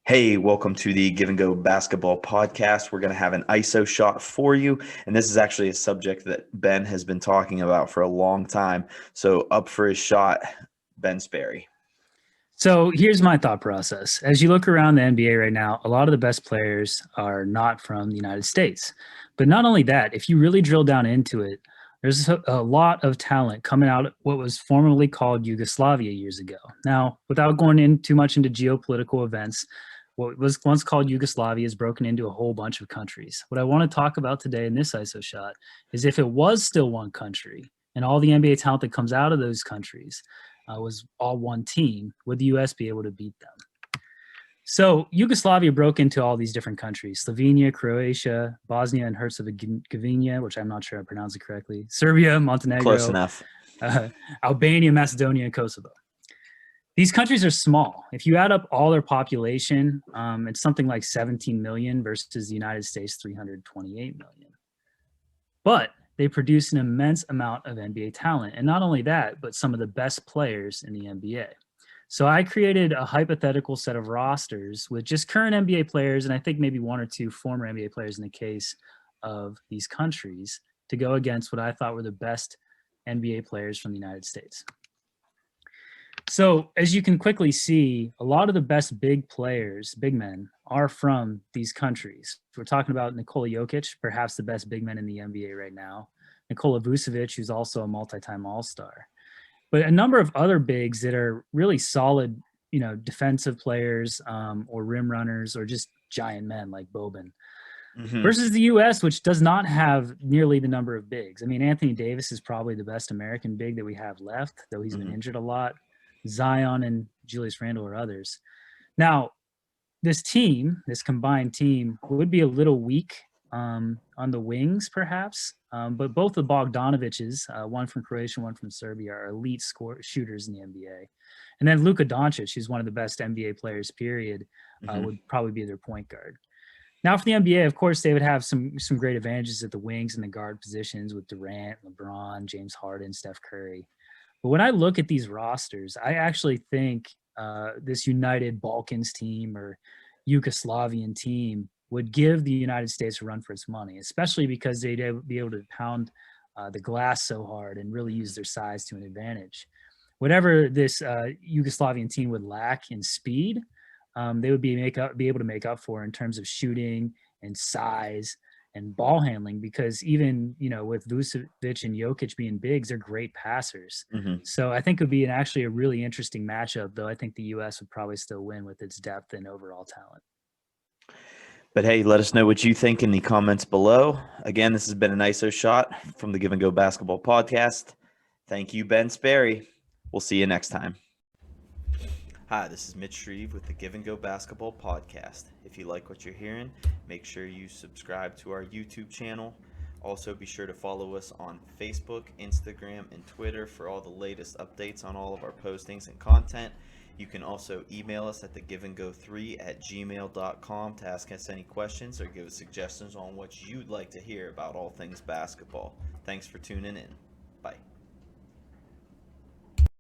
Hey, welcome to the Give and Go Basketball Podcast. We're going to have an ISO shot for you. And this is actually a subject that Ben has been talking about for a long time. So up for his shot, Ben Sperry. So here's my thought process. As you look around the NBA right now, a lot of the best players are not from the United States. But not only that, if you really drill down into it, there's a lot of talent coming out of what was formerly called Yugoslavia years ago. Now, without going in too much into geopolitical events, what was once called Yugoslavia is broken into a whole bunch of countries. What I want to talk about today in this ISO shot is if it was still one country and all the NBA talent that comes out of those countries was all one team, would the U.S. be able to beat them? So Yugoslavia broke into all these different countries: Slovenia, Croatia, Bosnia and Herzegovina, which I'm not sure I pronounced it correctly, Serbia, Montenegro, Close enough. Albania, Macedonia, and Kosovo. These countries are small. If you add up all their population, it's something like 17 million versus the United States, 328 million. But they produce an immense amount of NBA talent. And not only that, but some of the best players in the NBA. So I created a hypothetical set of rosters with just current NBA players, and I think maybe one or two former NBA players in the case of these countries, to go against what I thought were the best NBA players from the United States. So as you can quickly see, a lot of the best big players, big men, are from these countries. We're talking about Nikola Jokic, perhaps the best big man in the NBA right now. Nikola Vucevic, who's also a multi-time All-Star. But a number of other bigs that are really solid, defensive players or rim runners or just giant men like Boban. Versus the U.S., which does not have nearly the number of bigs. I mean, Anthony Davis is probably the best American big that we have left, though he's been injured a lot. Zion and Julius Randle are others. Now, this combined team, would be a little weak on the wings, perhaps. But both the Bogdanovic's, one from Croatia, one from Serbia, are elite shooters in the NBA. And then Luka Doncic, who's one of the best NBA players, period, would probably be their point guard. Now, for the NBA, of course, they would have some great advantages at the wings and the guard positions with Durant, LeBron, James Harden, Steph Curry. But when I look at these rosters, I actually think this United Balkans team or Yugoslavian team would give the United States a run for its money, especially because they'd be able to pound the glass so hard and really use their size to an advantage. Whatever this Yugoslavian team would lack in speed, they would be able to make up for in terms of shooting and size and ball handling, because even, with Vucevic and Jokic being bigs, they're great passers. So I think it would be actually a really interesting matchup, though I think the U.S. would probably still win with its depth and overall talent. But hey, let us know what you think in the comments below. Again, this has been an ISO shot from the Give and Go Basketball Podcast. Thank you, Ben Sperry. We'll see you next time. Hi, this is Mitch Shreve with the Give and Go Basketball Podcast. If you like what you're hearing, make sure you subscribe to our YouTube channel. Also, be sure to follow us on Facebook, Instagram, and Twitter for all the latest updates on all of our postings and content. You can also email us at thegiveandgo3@gmail.com to ask us any questions or give us suggestions on what you'd like to hear about all things basketball. Thanks for tuning in.